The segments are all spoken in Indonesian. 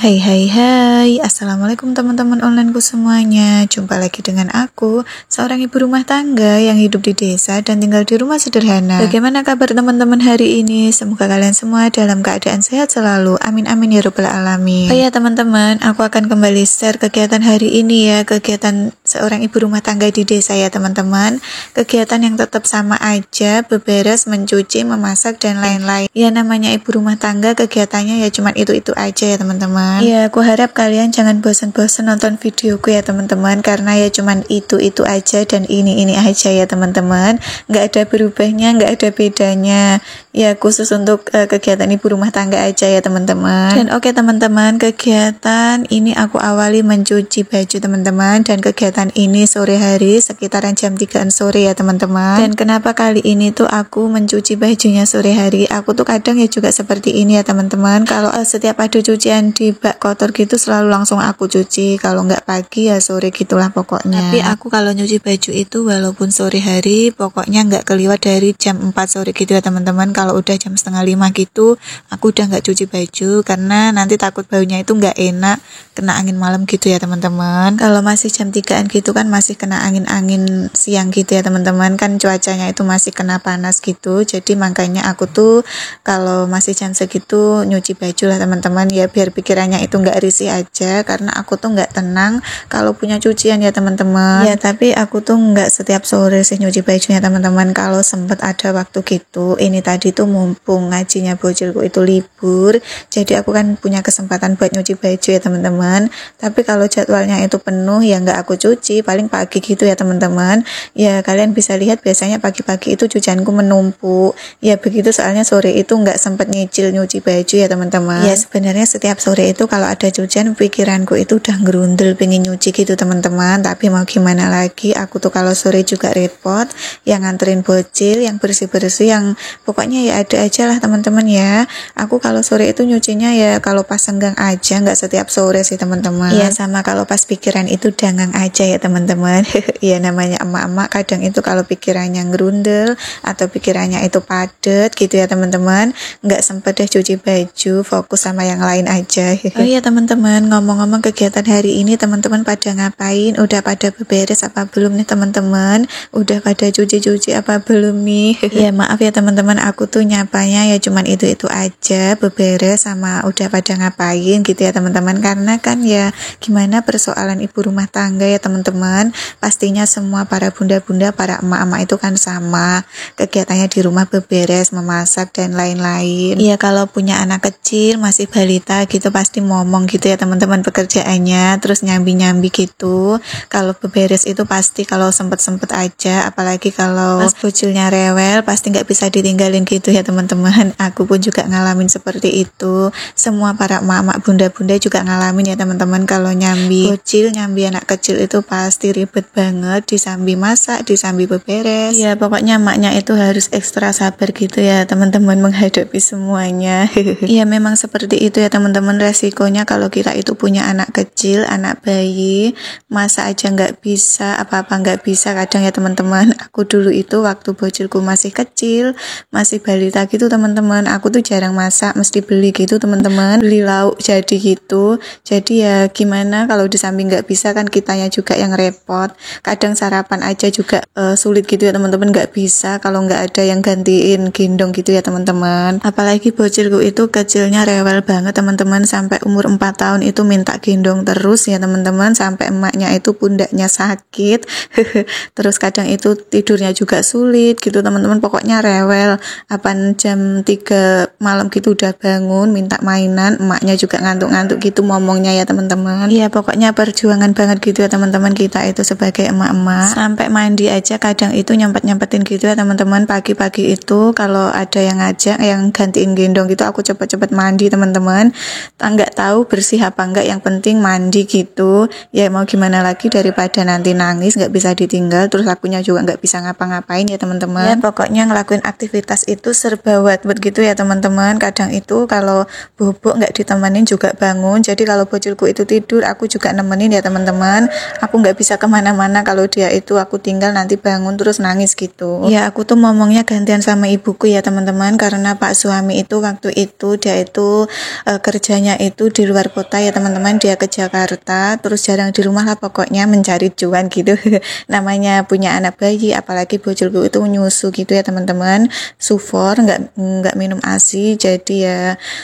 Hai hai hai, assalamualaikum teman-teman onlineku semuanya. Jumpa lagi dengan aku, seorang ibu rumah tangga yang hidup di desa dan tinggal di rumah sederhana. Bagaimana kabar teman-teman hari ini? Semoga kalian semua dalam keadaan sehat selalu. Amin amin ya rabbal alamin. Oh ya teman-teman, aku akan kembali share kegiatan hari ini ya, kegiatan seorang ibu rumah tangga di desa ya teman-teman. Kegiatan yang tetap sama aja, beberes, mencuci, memasak dan lain-lain. Ya namanya ibu rumah tangga, kegiatannya ya cuman itu-itu aja ya teman-teman. Ya, aku harap kalian jangan bosan-bosan nonton videoku ya teman-teman, karena ya cuman itu-itu aja dan ini aja ya teman-teman. Nggak ada berubahnya, nggak ada bedanya. Ya, khusus untuk kegiatan ibu rumah tangga aja ya teman-teman. Dan oke teman-teman, kegiatan ini aku awali mencuci baju teman-teman, dan kegiatan ini sore hari sekitaran jam 3 sore ya teman-teman. Dan kenapa kali ini tuh aku mencuci bajunya sore hari? Aku tuh kadang ya juga seperti ini ya teman-teman. Kalau setiap ada cucian di bak kotor gitu selalu langsung aku cuci, kalau nggak pagi ya sore gitulah pokoknya. Tapi aku kalau nyuci baju itu walaupun sore hari pokoknya nggak keliwat dari jam 4 sore gitu ya teman-teman. Kalau udah jam setengah 5 gitu aku udah nggak cuci baju, karena nanti takut baunya itu nggak enak, kena angin malam gitu ya teman-teman. Kalau masih jam 3an gitu kan masih kena angin-angin siang gitu ya teman-teman, kan cuacanya itu masih kena panas gitu. Jadi makanya aku tuh kalau masih jam segitu nyuci baju lah teman-teman, ya biar pikirannya itu nggak risih aja, karena aku tuh nggak tenang kalau punya cucian ya teman-teman. Ya tapi aku tuh nggak setiap sore sih nyuci bajunya teman-teman, kalau sempet ada waktu gitu. Ini tadi tuh mumpung ngajinya bocilku itu libur, jadi aku kan punya kesempatan buat nyuci baju ya teman-teman. Tapi kalau jadwalnya itu penuh ya nggak aku cuci, paling pagi gitu ya teman-teman. Ya kalian bisa lihat biasanya pagi-pagi itu cucianku menumpuk ya begitu, soalnya sore itu nggak sempet nyicil nyuci baju ya teman-teman. Ya sebenarnya setiap sore itu kalau ada cucian pikiranku itu udah ngerundel pengen nyuci gitu teman-teman, tapi mau gimana lagi, aku tuh kalau sore juga repot, yang nganterin bocil, yang bersih-bersih, yang pokoknya ya ada aja lah teman-teman ya. Aku kalau sore itu nyucinya ya kalau pas senggang aja, nggak setiap sore sih teman-teman. Ya sama kalau pas pikiran itu dangang aja ya teman-teman. Ya namanya emak-emak kadang itu kalau pikirannya ngerundel atau pikirannya itu padet gitu ya teman-teman, nggak sempet deh cuci baju, fokus sama yang lain aja. Oh iya teman-teman, ngomong-ngomong kegiatan hari ini teman-teman pada ngapain? Udah pada beberes apa belum nih teman-teman? Udah pada cuci-cuci apa belum nih? Ya maaf ya teman-teman, aku tuh nyapanya ya cuman itu-itu aja, beberes sama udah pada ngapain gitu ya teman-teman. Karena kan ya gimana persoalan ibu rumah tangga ya teman-teman, pastinya semua para bunda-bunda, para emak-emak itu kan sama, kegiatannya di rumah beberes, memasak dan lain-lain. Iya kalau punya anak kecil masih balita gitu pasti ngomong gitu ya teman-teman pekerjaannya, terus nyambi-nyambi gitu. Kalau beberes itu pasti kalau sempet-sempet aja, apalagi kalau pas bocilnya rewel pasti nggak bisa ditinggalin gitu ya teman-teman. Aku pun juga ngalamin seperti itu, semua para emak-emak bunda-bunda juga ngalamin ya teman-teman. Kalau nyambi bocil, nyambi anak kecil itu pasti ribet banget, disambi masak, disambi beberes. Ya pokoknya emaknya itu harus ekstra sabar gitu ya teman-teman menghadapi semuanya. Ya memang seperti itu ya teman-teman, resikonya kalau kita itu punya anak kecil, anak bayi, masa aja nggak bisa, apa-apa nggak bisa kadang ya teman-teman. Aku dulu itu waktu bocilku masih kecil, masih balita gitu teman-teman, aku tuh jarang masak, mesti beli gitu teman-teman, beli lauk jadi gitu. Jadi ya gimana kalau di samping nggak bisa kan kitanya juga yang repot. Kadang sarapan aja juga sulit gitu ya teman-teman, nggak bisa kalau nggak ada yang gantiin gendong gitu ya teman-teman. Apalagi bocilku itu kecilnya rewel banget teman-teman, sampai umur 4 tahun itu minta gendong terus ya teman-teman, sampai emaknya itu pundaknya sakit. Terus kadang itu tidurnya juga sulit gitu teman-teman, pokoknya rewel. Apaan jam 3 malam gitu udah bangun minta mainan, emaknya juga ngantuk-ngantuk gitu ngomongnya ya teman-teman. Iya pokoknya perjuangan banget gitu ya teman-teman kita itu sebagai emak-emak. Sampai mandi aja kadang itu nyempet-nyempetin gitu ya teman-teman. Pagi-pagi itu kalau ada yang ngajak, yang gantiin gendong gitu, aku cepet-cepet mandi teman-teman. Nggak tahu bersih apa enggak, yang penting mandi gitu. Ya mau gimana lagi daripada nanti nangis nggak bisa ditinggal, terus akunya juga nggak bisa ngapa-ngapain ya teman-teman. Ya pokoknya ngelakuin aktivitas itu serba buat gitu ya teman-teman. Kadang itu kalau bubuk nggak ditemenin juga bangun, jadi kalau bocilku itu tidur aku juga nemenin ya teman-teman. Aku nggak bisa kemana-mana kalau dia itu aku tinggal nanti bangun terus nangis gitu. Ya aku tuh ngomongnya gantian sama ibuku ya teman-teman, karena pak suami itu waktu itu dia itu kerjanya itu di luar kota ya teman-teman, dia ke Jakarta terus jarang di rumah lah, pokoknya mencari cuan gitu. Namanya punya anak bayi apalagi bocilku itu nyusu gitu ya teman-teman, sufor nggak minum ASI, jadi ya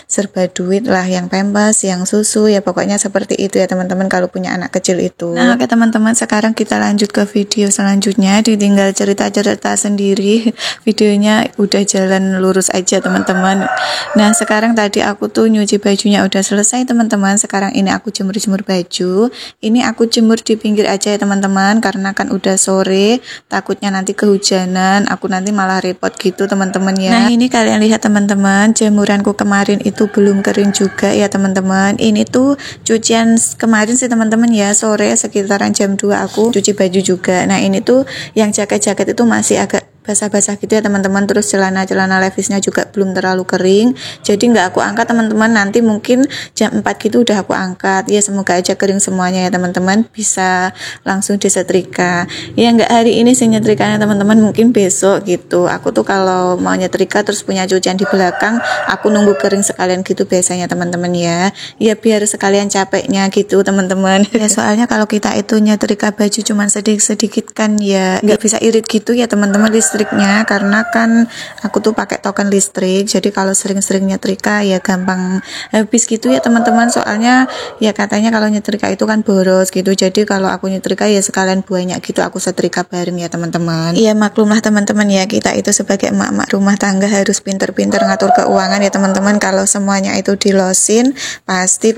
serba duit lah, yang pempes yang susu ya pokoknya seperti itu ya teman-teman kalau punya anak kecil itu. Nah oke teman-teman, sekarang kita lanjut ke video selanjutnya, ditinggal cerita-cerita sendiri. Videonya udah jalan lurus aja teman-teman. Nah sekarang tadi aku tuh nyuci bajunya udah selesai teman-teman, sekarang ini aku jemur baju. Ini aku jemur di pinggir aja ya teman-teman, karena kan udah sore, takutnya nanti kehujanan, aku nanti malah repot gitu teman-teman ya. Nah ini kalian lihat teman-teman, jemuranku kemarin itu belum kering juga ya teman-teman. Ini tuh cucian kemarin sih teman-teman ya, sore sekitaran jam 2 aku cuci baju juga. Nah ini tuh yang jaket-jaket itu masih agak basah-basah gitu ya teman-teman, terus celana levisnya juga belum terlalu kering, jadi nggak aku angkat teman-teman, nanti mungkin jam 4 gitu udah aku angkat ya, semoga aja kering semuanya ya teman-teman, bisa langsung disetrika ya. Nggak hari ini sih nyetrikanya teman-teman, mungkin besok gitu. Aku tuh kalau mau nyetrika terus punya cucian di belakang, aku nunggu kering sekalian gitu biasanya teman-teman ya biar sekalian capeknya gitu teman-teman. Ya soalnya kalau kita itu nyetrika baju cuman sedikit-sedikit kan ya nggak bisa irit gitu ya teman-teman listriknya, karena kan aku tuh pakai token listrik, jadi kalau sering-sering nyetrika ya gampang habis gitu ya teman-teman. Soalnya ya katanya kalau nyetrika itu kan boros gitu, jadi kalau aku nyetrika ya sekalian banyak gitu aku setrika bareng ya teman-teman. Iya maklumlah teman-teman ya, kita itu sebagai emak-emak rumah tangga harus pinter-pinter ngatur keuangan ya teman-teman. Kalau semuanya itu dilosin pasti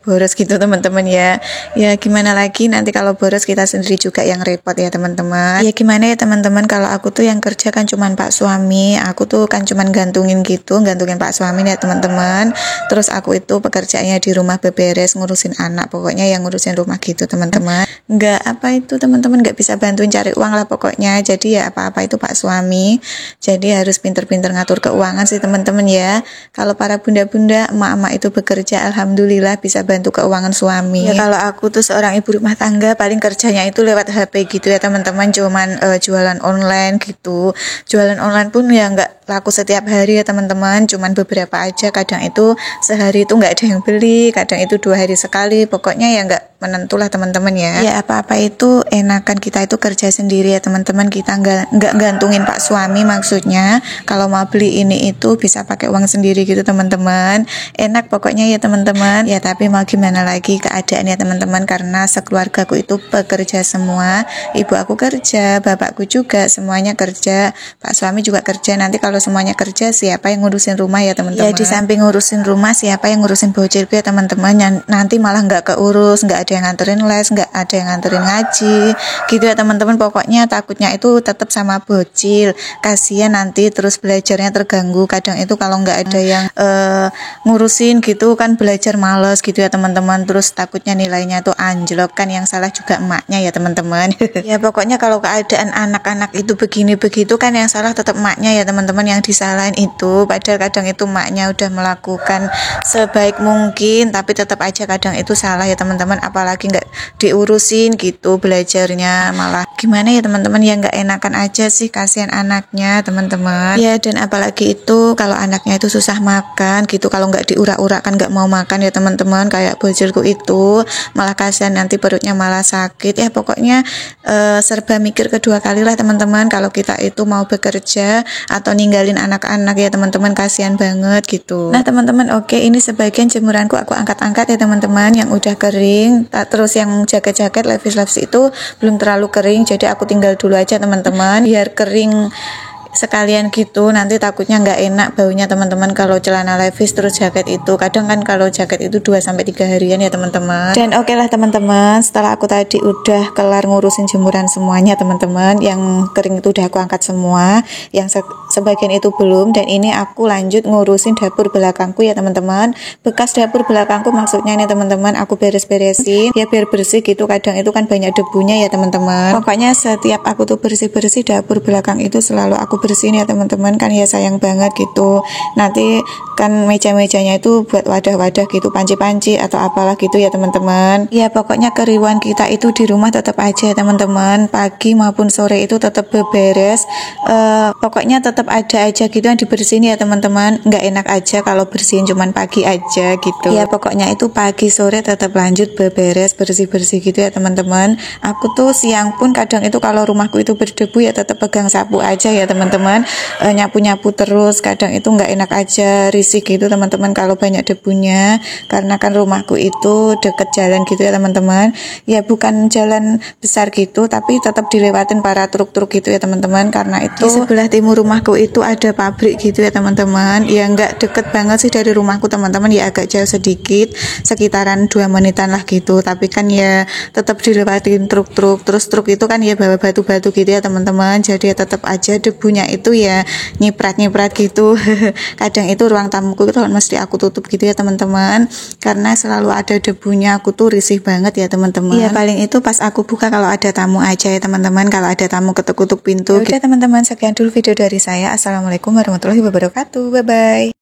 boros gitu teman-teman ya. Ya gimana lagi, nanti kalau boros kita sendiri juga yang repot ya teman-teman. Ya gimana ya teman-teman, kalau aku tuh yang kerja kan cuman pak suami, aku tuh kan cuman gantungin pak suami ya teman-teman. Terus aku itu pekerjaannya di rumah beberes, ngurusin anak, pokoknya yang ngurusin rumah gitu teman-teman. Nggak apa itu teman-teman, nggak bisa bantuin cari uang lah pokoknya, jadi ya apa-apa itu pak suami, jadi harus pinter-pinter ngatur keuangan sih teman-teman ya. Kalau para bunda-bunda emak-emak itu bekerja, alhamdulillah bisa bantu keuangan suami ya. Kalau aku tuh seorang ibu rumah tangga, paling kerjanya itu lewat HP gitu ya teman-teman, cuman jualan online gitu. Jualan online pun ya nggak laku setiap hari ya teman-teman, cuman beberapa aja, kadang itu sehari itu nggak ada yang beli, kadang itu 2 hari sekali, pokoknya ya nggak menentulah teman-teman ya. Ya apa-apa itu enakan kita itu kerja sendiri ya teman-teman, kita nggak gantungin pak suami, maksudnya kalau mau beli ini itu bisa pakai uang sendiri gitu teman-teman, enak pokoknya ya teman-teman ya. Tapi mau gimana lagi keadaan ya teman-teman, karena sekeluargaku itu bekerja semua, ibu aku kerja, bapakku juga, semuanya kerja, pak suami juga kerja. Nanti kalau semuanya kerja, siapa yang ngurusin rumah ya teman-teman? Ya di samping ngurusin rumah, siapa yang ngurusin bocilku ya teman-teman, nanti malah nggak keurus, nggak ada yang nganterin les, nggak ada yang nganterin ngaji gitu ya teman-teman. Pokoknya takutnya itu tetap sama bocil, kasihan nanti terus belajarnya terganggu. Kadang itu kalau nggak ada yang ngurusin gitu kan belajar males gitu ya teman-teman, terus takutnya nilainya tuh anjlok, kan yang salah juga emaknya ya teman-teman. Ya pokoknya kalau keadaan anak-anak itu begini begitu kan yang salah tetap emaknya ya teman-teman, yang disalahin itu, padahal kadang itu emaknya udah melakukan sebaik mungkin tapi tetap aja kadang itu salah ya teman-teman, apalagi nggak diurusin gitu belajarnya, malah gimana ya teman-teman, ya nggak enakan aja sih, kasihan anaknya teman-teman ya. Dan apalagi itu kalau anaknya itu susah makan gitu, kalau nggak diurak-urak kan nggak mau makan ya teman-teman, kayak bocilku itu malah kasihan nanti perutnya malah sakit ya. Pokoknya serba mikir kedua kali lah teman-teman kalau kita itu mau bekerja atau ninggalin anak-anak ya teman-teman, kasihan banget gitu. Nah teman-teman, oke, ini sebagian jemuranku aku angkat-angkat ya teman-teman, yang udah kering. Terus yang jaket-jaket levis-levis itu belum terlalu kering, jadi aku tinggal dulu aja teman-teman biar kering sekalian gitu, nanti takutnya nggak enak baunya teman-teman kalau celana levis terus jaket itu. Kadang kan kalau jaket itu 2-3 harian ya teman-teman. Dan oke lah teman-teman, setelah aku tadi udah kelar ngurusin jemuran semuanya teman-teman, yang kering itu udah aku angkat semua, yang sebagian itu belum. Dan ini aku lanjut ngurusin dapur belakangku ya teman-teman, bekas dapur belakangku maksudnya nih teman-teman, aku beres-beresin ya biar bersih gitu, kadang itu kan banyak debunya ya teman-teman. Pokoknya setiap aku tuh bersih-bersih dapur belakang itu selalu aku aku bersihin ya teman-teman, kan ya sayang banget gitu. Nanti kan meja-mejanya itu buat wadah-wadah gitu, panci-panci atau apalah gitu ya teman-teman. Ya pokoknya keriuhan kita itu di rumah tetap aja teman-teman, pagi maupun sore itu tetap beberes. Pokoknya tetap ada aja gitu yang dibersihin ya teman-teman. Nggak enak aja kalau bersihin cuman pagi aja gitu. Ya pokoknya itu pagi sore tetap lanjut beberes, bersih-bersih gitu ya teman-teman. Aku tuh siang pun kadang itu kalau rumahku itu berdebu ya tetap pegang sapu aja ya teman-teman, nyapu-nyapu terus. Kadang itu nggak enak aja, risih gitu teman-teman kalau banyak debunya, karena kan rumahku itu deket jalan gitu ya teman-teman. Ya bukan jalan besar gitu, tapi tetap dilewatin para truk-truk gitu ya teman-teman. Karena itu di sebelah timur rumahku itu ada pabrik gitu ya teman-teman. Ya nggak deket banget sih dari rumahku teman-teman, ya agak jauh sedikit, sekitaran 2 menitan lah gitu. Tapi kan ya tetap dilewatin truk-truk, terus truk itu kan ya bawa batu-batu gitu ya teman-teman. Jadi ya tetap aja debunya itu ya nyiprat-nyiprat gitu. Kadang itu ruang tamuku itu mesti aku tutup gitu ya teman-teman, karena selalu ada debunya. Aku tuh risih banget ya teman-teman. Iya paling itu pas aku buka kalau ada tamu aja ya teman-teman, kalau ada tamu ketuk-ketuk pintu. Oke teman-teman, sekian dulu video dari saya. Assalamualaikum warahmatullahi wabarakatuh. Bye bye.